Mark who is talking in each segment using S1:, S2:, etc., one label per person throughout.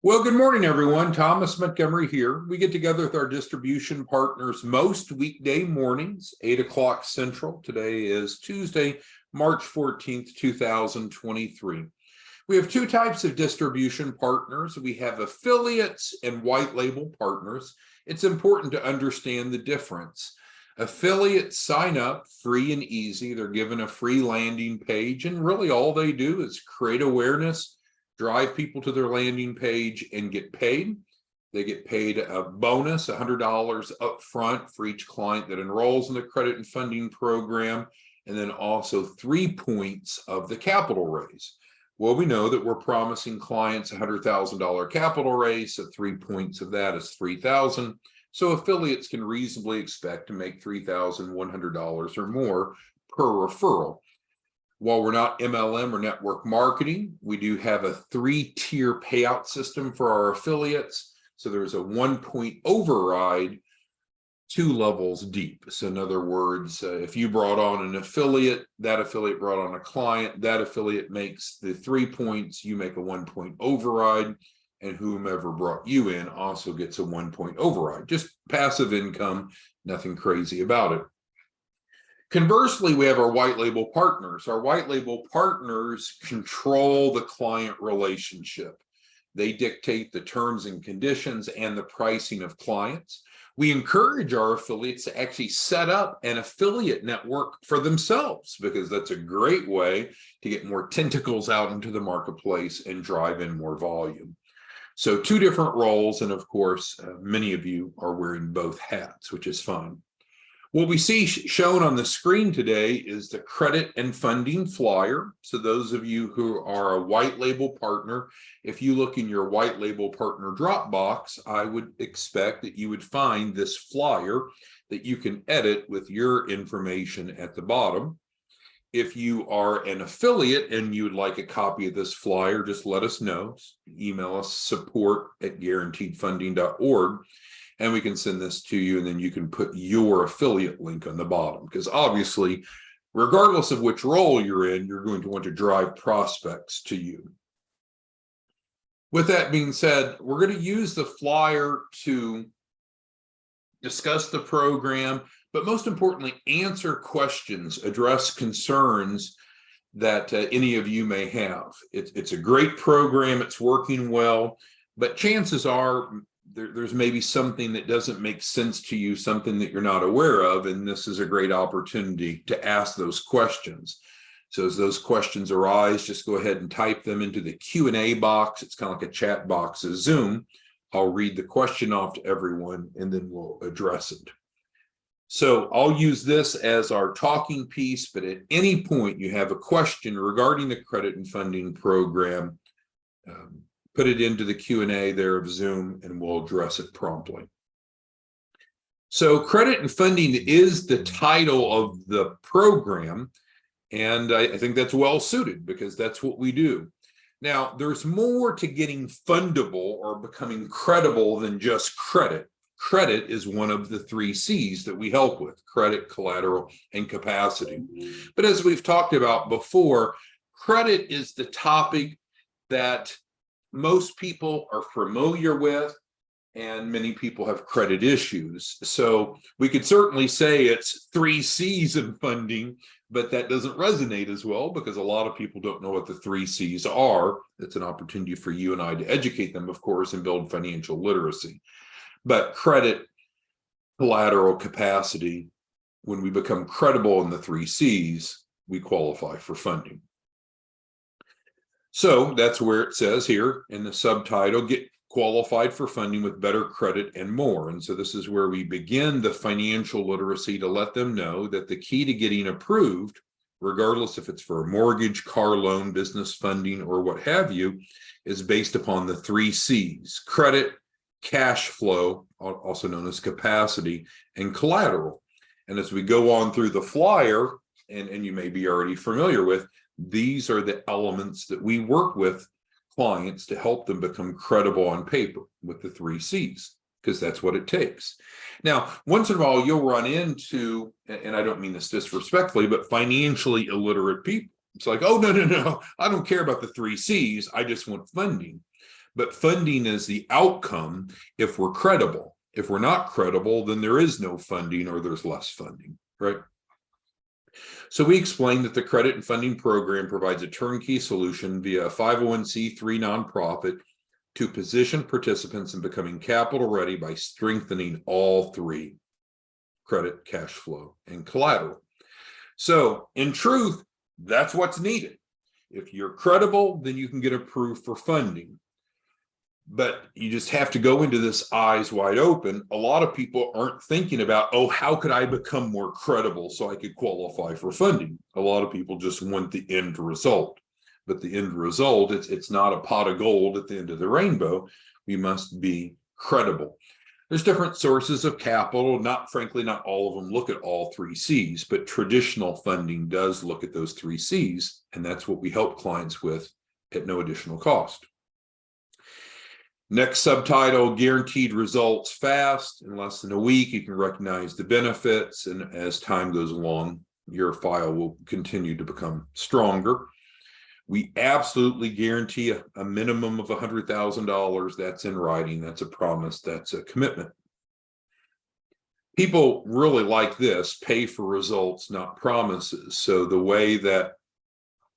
S1: Well, good morning, everyone. Thomas Montgomery here. We get together with our distribution partners most weekday mornings, 8 o'clock Central. Today is Tuesday, March 14th, 2023. We have two types of distribution partners. We have affiliates and white label partners. It's important to understand the difference. Affiliates sign up free and easy. They're given a free landing page, and really all they do is create awareness, drive people to their landing page, and get paid. They get paid a bonus, $100 up front for each client that enrolls in the credit and funding program, and then also 3 points of the capital raise. Well, we know that we're promising clients a $100,000 capital raise, so 3 points of that is $3,000. So affiliates can reasonably expect to make $3,100 or more per referral. While we're not MLM or network marketing, we do have a 3-tier payout system for our affiliates. So there's a 1-point override 2 levels deep. So in other words, if you brought on an affiliate, that affiliate brought on a client, that affiliate makes the 3 points, you make a 1-point override, and whomever brought you in also gets a 1-point override. Just passive income, nothing crazy about it. Conversely, we have our white label partners. Our white label partners control the client relationship. They dictate the terms and conditions and the pricing of clients. We encourage our affiliates to actually set up an affiliate network for themselves, because that's a great way to get more tentacles out into the marketplace and drive in more volume. So 2 different roles, and of course, many of you are wearing both hats, which is fun. What we see shown on the screen today is the credit and funding flyer. So those of you who are a white label partner, if you look in your white label partner Dropbox, I would expect that you would find this flyer that you can edit with your information at the bottom. If you are an affiliate and you would like a copy of this flyer, just let us know. Email us support@guaranteedfunding.org. and we can send this to you, and then you can put your affiliate link on the bottom, because obviously, regardless of which role you're in, you're going to want to drive prospects to you. With that being said, we're going to use the flyer to discuss the program, but most importantly, answer questions, address concerns that any of you may have. It's a great program, it's working well, but chances are there's maybe something that doesn't make sense to you, something that you're not aware of, and this is a great opportunity to ask those questions. So as those questions arise, just go ahead and type them into the Q&A box. It's kind of like a chat box of Zoom. I'll read the question off to everyone, and then we'll address it. So I'll use this as our talking piece, but at any point you have a question regarding the credit and funding program, put it into the Q&A there of Zoom, and we'll address it promptly. So credit and funding is the title of the program, and I think that's well suited, because that's what we do. Now, there's more to getting fundable or becoming credible than just credit. Credit is one of the 3 C's that we help with: credit, collateral, and capacity. But as we've talked about before, credit is the topic that most people are familiar with, and many people have credit issues. So we could certainly say it's 3 C's in funding, but that doesn't resonate as well, because a lot of people don't know what the 3 C's are. It's an opportunity for you and I to educate them, of course, and build financial literacy. But credit, collateral, capacity, when we become credible in the 3 C's, we qualify for funding. So that's where it says here in the subtitle, get qualified for funding with better credit and more. And so this is where we begin the financial literacy to let them know that the key to getting approved, regardless if it's for a mortgage, car loan, business funding, or what have you, is based upon the 3 C's: credit, cash flow, also known as capacity, and collateral. And as we go on through the flyer, and you may be already familiar with, these are the elements that we work with clients to help them become credible on paper with the 3 C's, because that's what it takes. Now, once in a while, you'll run into, and I don't mean this disrespectfully, but financially illiterate people. It's like, oh, no, I don't care about the 3 C's. I just want funding. but funding is the outcome if we're credible. If we're not credible, then there is no funding or there's less funding, right? So we explained that the credit and funding program provides a turnkey solution via a 501c3 nonprofit to position participants in becoming capital ready by strengthening all three: credit, cash flow, and collateral. So in truth, that's what's needed. If you're credible, then you can get approved for funding. But you just have to go into this eyes wide open. A lot of people aren't thinking about, oh, how could I become more credible so I could qualify for funding? A lot of people just want the end result. But the end result, it's not a pot of gold at the end of the rainbow. We must be credible. There's different sources of capital. Frankly, not all of them look at all three C's, but traditional funding does look at those three C's, and that's what we help clients with at no additional cost. Next subtitle: guaranteed results fast. In less than a week, you can recognize the benefits, and as time goes along, your file will continue to become stronger. We absolutely guarantee a minimum of $100,000. That's in writing. That's a promise. That's a commitment. People really like this: pay for results, not promises. So the way that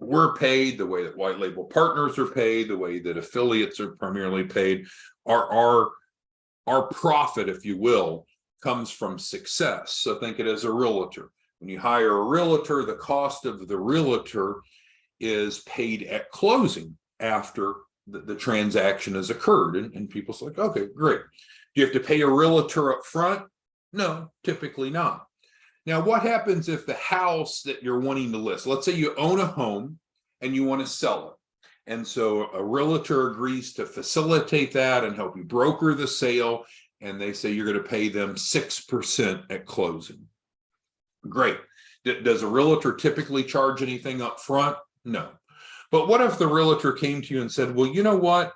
S1: we're paid, the way that white label partners are paid, the way that affiliates are primarily paid, our profit, if you will, comes from success. So think it as a realtor. When you hire a realtor, the cost of the realtor is paid at closing after the transaction has occurred. And people say, like, okay, great. Do you have to pay a realtor up front? No, typically not. Now, what happens if the house that you're wanting to list, let's say you own a home and you want to sell it. And so a realtor agrees to facilitate that and help you broker the sale. And they say you're going to pay them 6% at closing. Great. Does a realtor typically charge anything up front? No. But what if the realtor came to you and said, well, you know what?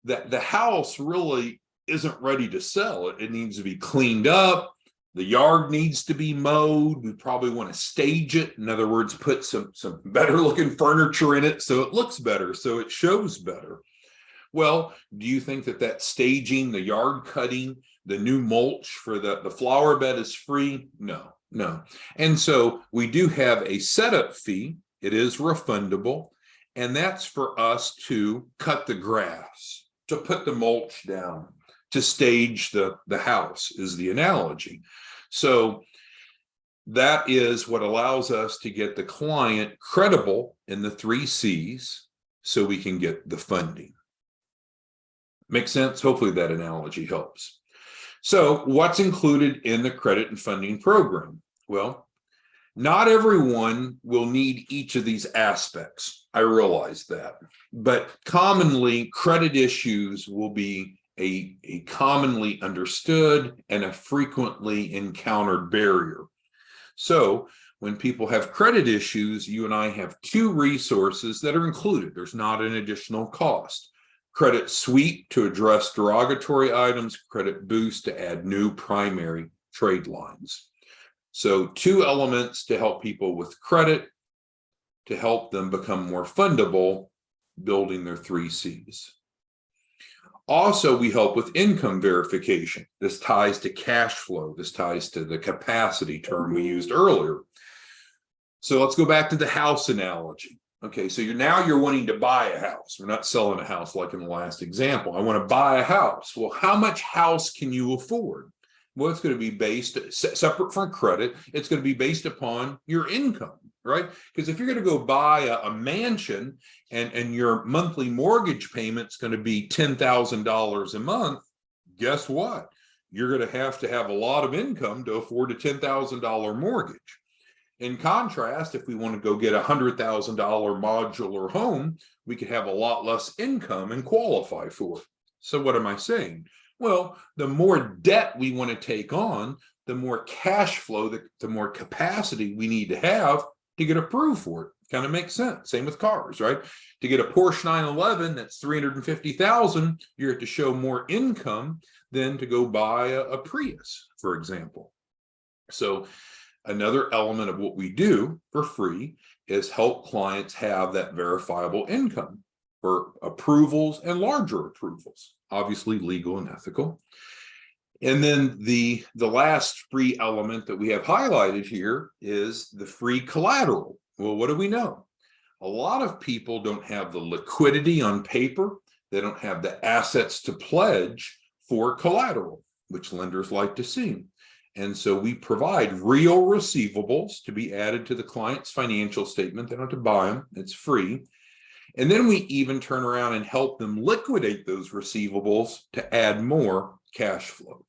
S1: The house really isn't ready to sell. It needs to be cleaned up. The yard needs to be mowed. We probably want to stage it. In other words, put some better looking furniture in it so it looks better, so it shows better. Well, do you think that staging, the yard cutting, the new mulch for the flower bed is free? No. And so we do have a setup fee. It is refundable. And that's for us to cut the grass, to put the mulch down, to stage the house is the analogy. So that is what allows us to get the client credible in the three C's so we can get the funding. Make sense? Hopefully that analogy helps. So what's included in the credit and funding program? Well, not everyone will need each of these aspects. I realize that. But commonly, credit issues will be a commonly understood and a frequently encountered barrier. So when people have credit issues, you and I have two resources that are included. There's not an additional cost. Credit Suite to address derogatory items, Credit Boost to add new primary trade lines. So two elements to help people with credit, to help them become more fundable, building their three C's. Also, we help with income verification. This ties to cash flow. This ties to the capacity term we used earlier. So let's go back to the house analogy. Okay, so you're wanting to buy a house. We're not selling a house like in the last example. I want to buy a house. Well, how much house can you afford? Well, it's going to be based, separate from credit, it's going to be based upon your income, right? Because if you're going to go buy a mansion and your monthly mortgage payment's going to be $10,000 a month, guess what? You're going to have a lot of income to afford a $10,000 mortgage. In contrast, if we want to go get a $100,000 modular home, we could have a lot less income and qualify for it. So what am I saying? Well, the more debt we want to take on, the more cash flow, the more capacity we need to have to get approved for it. Kind of makes sense. Same with cars, right? To get a Porsche 911 that's $350,000, you're to show more income than to go buy a Prius, for example. So another element of what we do for free is help clients have that verifiable income. for approvals and larger approvals, obviously legal and ethical. And then the last free element that we have highlighted here is the free collateral. Well, what do we know? A lot of people don't have the liquidity on paper. They don't have the assets to pledge for collateral, which lenders like to see. And so we provide real receivables to be added to the client's financial statement. They don't have to buy them. It's free. And then we even turn around and help them liquidate those receivables to add more cash flow.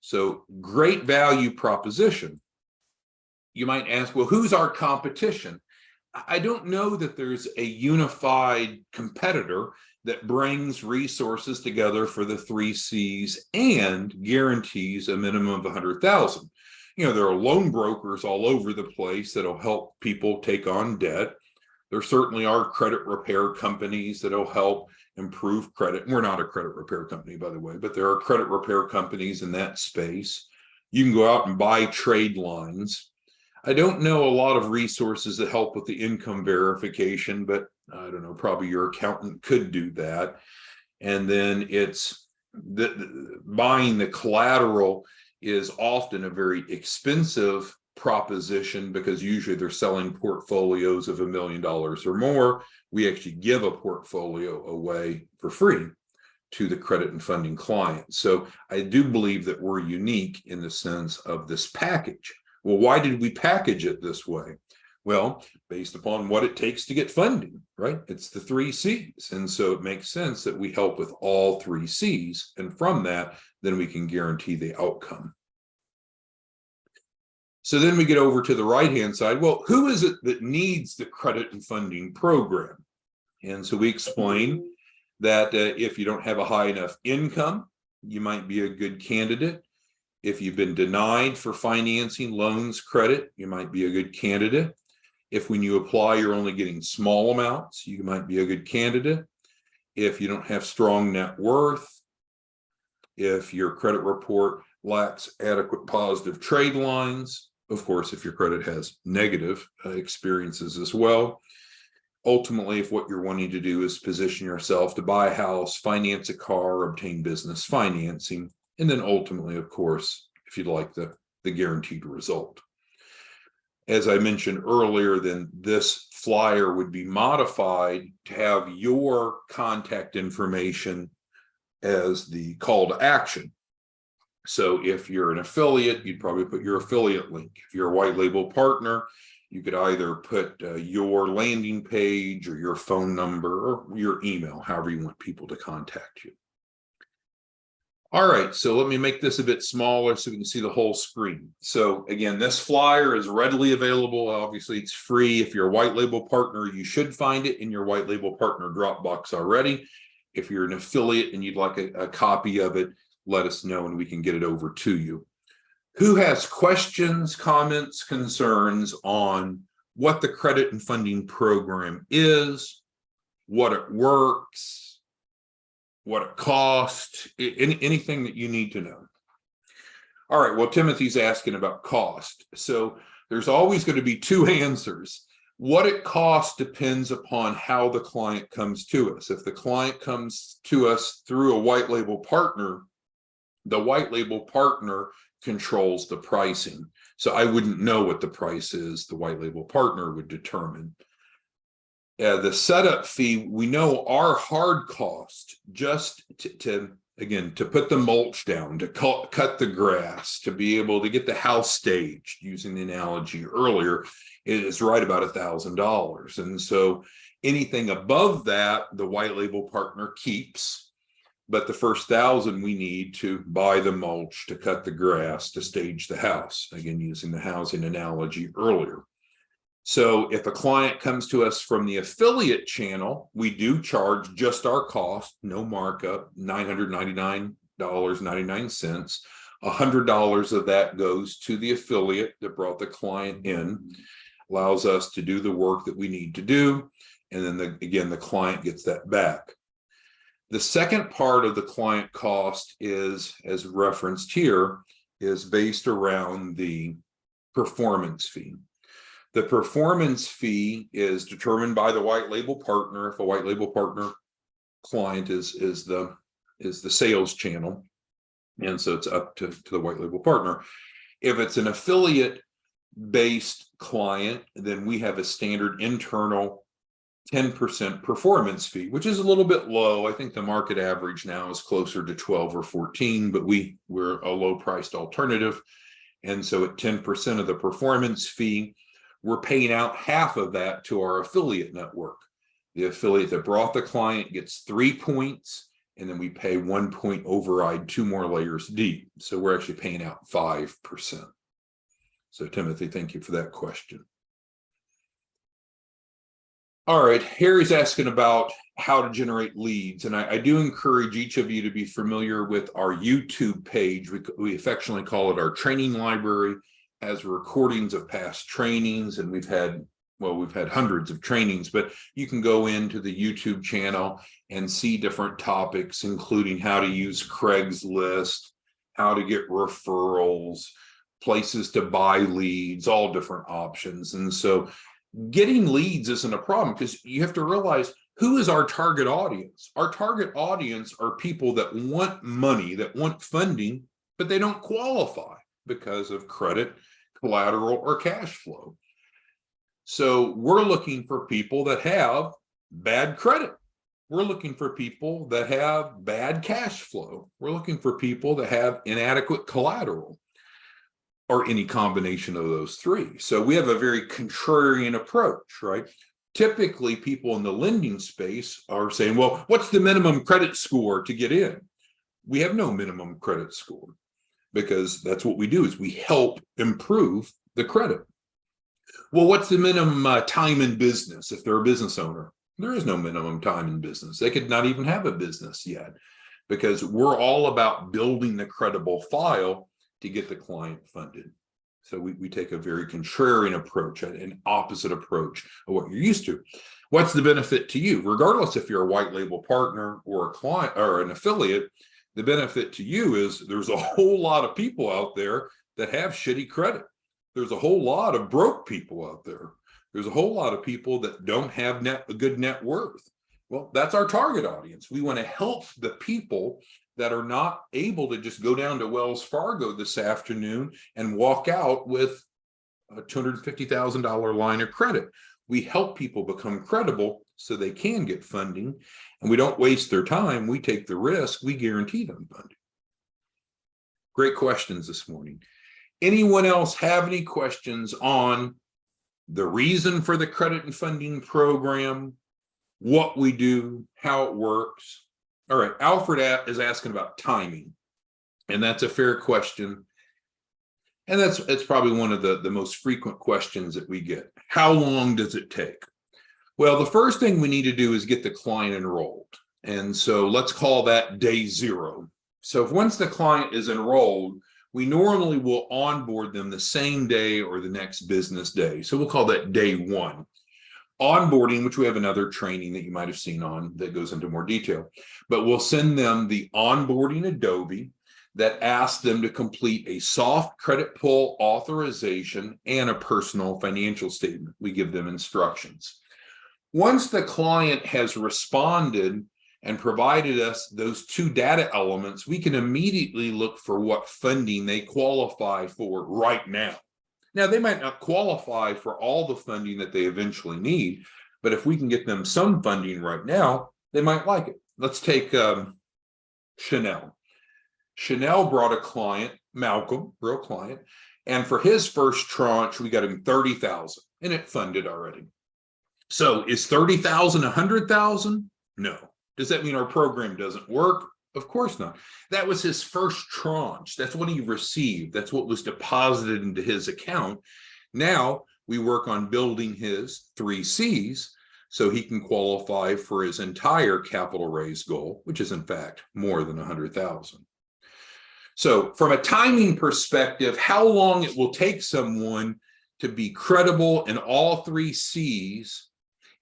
S1: So great value proposition. You might ask, well, who's our competition? I don't know that there's a unified competitor that brings resources together for the 3 C's and guarantees a minimum of 100,000. You know, there are loan brokers all over the place that'll help people take on debt. There certainly are credit repair companies that'll help improve credit. We're not a credit repair company, by the way, but there are credit repair companies in that space. You can go out and buy trade lines. I don't know a lot of resources that help with the income verification, but I don't know, probably your accountant could do that. And then it's buying the collateral is often a very expensive proposition because usually they're selling portfolios of $1 million or more. We actually give a portfolio away for free to the credit and funding client. So I do believe that we're unique in the sense of this package. Well, why did we package it this way? Well, based upon what it takes to get funding, right? It's the 3 C's. And so it makes sense that we help with all 3 C's. And from that, then we can guarantee the outcome. So then we get over to the right-hand side. Well, who is it that needs the credit and funding program? And so we explain that if you don't have a high enough income, you might be a good candidate. If you've been denied for financing, loans, credit, you might be a good candidate. If when you apply, you're only getting small amounts, you might be a good candidate. If you don't have strong net worth, if your credit report lacks adequate positive trade lines, of course, if your credit has negative experiences as well. Ultimately, if what you're wanting to do is position yourself to buy a house, finance a car, obtain business financing, and then ultimately, of course, if you'd like the guaranteed result. As I mentioned earlier, then this flyer would be modified to have your contact information as the call to action. So if you're an affiliate, you'd probably put your affiliate link. If you're a white label partner, you could either put your landing page or your phone number or your email, however you want people to contact you. All right, so let me make this a bit smaller so we can see the whole screen. So again, this flyer is readily available. Obviously, it's free. If you're a white label partner, you should find it in your white label partner Dropbox already. If you're an affiliate and you'd like a copy of it, let us know and we can get it over to you. Who has questions, comments, concerns on what the credit and funding program is, what it works, what it costs, anything that you need to know? All right, well, Timothy's asking about cost. So there's always going to be 2 answers. What it costs depends upon how the client comes to us. If the client comes to us through a white label partner, the white label partner controls the pricing. So I wouldn't know what the price is. The white label partner would determine. The setup fee, we know our hard cost just to put the mulch down, to cut the grass, to be able to get the house staged, using the analogy earlier, is right about $1,000. And so anything above that, the white label partner keeps. But the first 1,000 we need to buy the mulch, to cut the grass, to stage the house, again, using the housing analogy earlier. So if a client comes to us from the affiliate channel, we do charge just our cost, no markup, $999.99. $100 of that goes to the affiliate that brought the client in, allows us to do the work that we need to do. And then the client gets that back. The second part of the client cost is, as referenced here, is based around the performance fee. The performance fee is determined by the white label partner. If a white label partner client is the sales channel, and so it's up to the white label partner. If it's an affiliate based client, then we have a standard internal 10% performance fee, which is a little bit low. I think the market average now is closer to 12 or 14, but we're a low priced alternative. And so at 10% of the performance fee, we're paying out half of that to our affiliate network. The affiliate that brought the client gets 3 points, and then we pay 1 point override 2 more layers deep. So we're actually paying out 5%. So Timothy, thank you for that question. All right, Harry's asking about how to generate leads. And I do encourage each of you to be familiar with our YouTube page. We affectionately call it our training library, as recordings of past trainings. And we've had hundreds of trainings, but you can go into the YouTube channel and see different topics, including how to use Craigslist, how to get referrals, places to buy leads, all different options. And so getting leads isn't a problem, because you have to realize, who is our target audience? Our target audience are people that want money, that want funding, but they don't qualify because of credit, collateral, or cash flow. So we're looking for people that have bad credit. We're looking for people that have bad cash flow. We're looking for people that have inadequate collateral, or any combination of those three. So we have a very contrarian approach, right? Typically, people in the lending space are saying, well, what's the minimum credit score to get in? We have no minimum credit score, because that's what we do, is we help improve the credit. Well, what's the minimum time in business if they're a business owner? There is no minimum time in business. They could not even have a business yet, because we're all about building the credible file to get the client funded. So we take a very contrarian approach, an opposite approach of what you're used to. What's the benefit to you? Regardless if you're a white label partner or a client or an affiliate, the benefit to you is there's a whole lot of people out there that have shitty credit. There's a whole lot of broke people out there. There's a whole lot of people that don't have a good net worth. Well, that's our target audience. We want to help the people that are not able to just go down to Wells Fargo this afternoon and walk out with a $250,000 line of credit. We help people become credible so they can get funding, and we don't waste their time. We take the risk. We guarantee them funding. Great questions this morning. Anyone else have any questions on the reason for the credit and funding program, what we do, how it works? All right, Alfred is asking about timing, and that's a fair question. And it's probably one of the most frequent questions that we get. How long does it take? Well, the first thing we need to do is get the client enrolled. And so let's call that day 0. So if once the client is enrolled, we normally will onboard them the same day or the next business day. So we'll call that day 1. Onboarding, which we have another training that you might have seen on that goes into more detail, but we'll send them the onboarding Adobe that asks them to complete a soft credit pull authorization and a personal financial statement. We give them instructions. Once the client has responded and provided us those 2 data elements, we can immediately look for what funding they qualify for right now. Now, they might not qualify for all the funding that they eventually need, but if we can get them some funding right now, they might like it. Let's take Chanel. Chanel brought a client, Malcolm, real client, and for his first tranche, we got him $30,000, and it funded already. So is $30,000 $100,000? No. Does that mean our program doesn't work? Of course not. That was his first tranche. That's what he received. That's what was deposited into his account. Now we work on building his 3 C's so he can qualify for his entire capital raise goal, which is in fact more than 100,000. So from a timing perspective, how long it will take someone to be credible in all 3 C's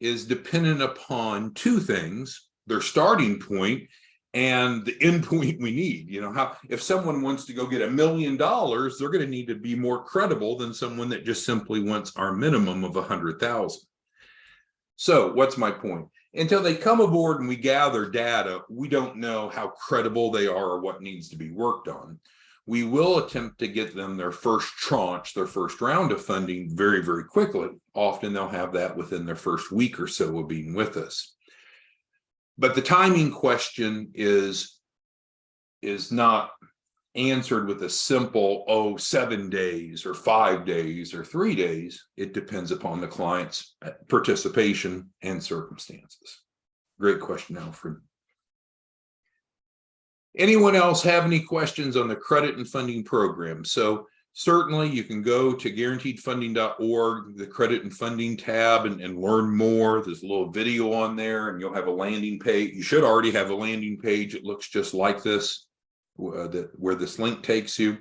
S1: is dependent upon 2 things: their starting point and the endpoint we need. If someone wants to go get $1 million, they're going to need to be more credible than someone that just simply wants our minimum of 100,000. So what's my point? Until they come aboard and we gather data, we don't know how credible they are or what needs to be worked on. We will attempt to get them their first tranche, their first round of funding very, very quickly. Often they'll have that within their first week or so of being with us. But the timing question is not answered with a simple, 7 days or 5 days or 3 days. It depends upon the client's participation and circumstances. Great question, Alfred. Anyone else have any questions on the credit and funding program? So certainly you can go to guaranteedfunding.org, the credit and funding tab, and learn more. There's a little video on there, and you'll have a landing page. You should already have a landing page. It looks just like this, where this link takes you.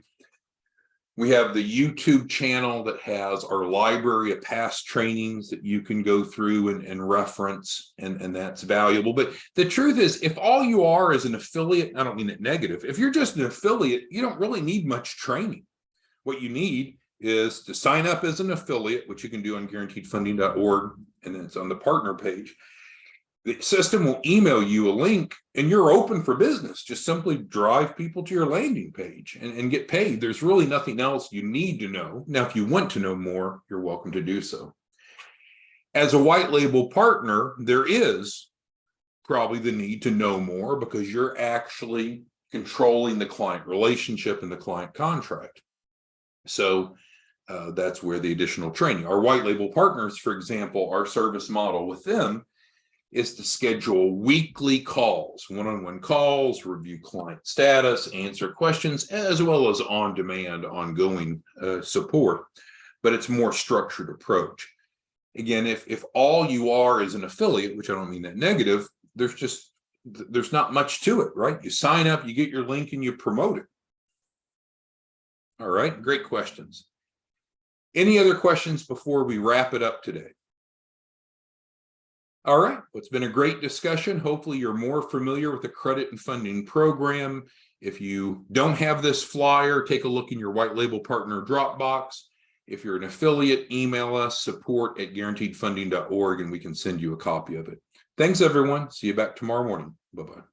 S1: We have the YouTube channel that has our library of past trainings that you can go through and reference, and that's valuable. But the truth is, if all you are is an affiliate, I don't mean it negative, if you're just an affiliate, you don't really need much training. What you need is to sign up as an affiliate, which you can do on guaranteedfunding.org, and then it's on the partner page. The system will email you a link, and you're open for business. Just simply drive people to your landing page and get paid. There's really nothing else you need to know. Now, if you want to know more, you're welcome to do so. As a white label partner, there is probably the need to know more because you're actually controlling the client relationship and the client contract. So that's where the additional training. Our white label partners, for example, our service model with them is to schedule weekly calls, one-on-one calls, review client status, answer questions, as well as on-demand, ongoing support. But it's a more structured approach. Again, if all you are is an affiliate, which I don't mean that negative, there's not much to it, right? You sign up, you get your link, and you promote it. All right, great questions. Any other questions before we wrap it up today? All right, well, it's been a great discussion. Hopefully you're more familiar with the credit and funding program. If you don't have this flyer, take a look in your white label partner Dropbox. If you're an affiliate, email us, support@guaranteedfunding.org, and we can send you a copy of it. Thanks, everyone. See you back tomorrow morning. Bye-bye.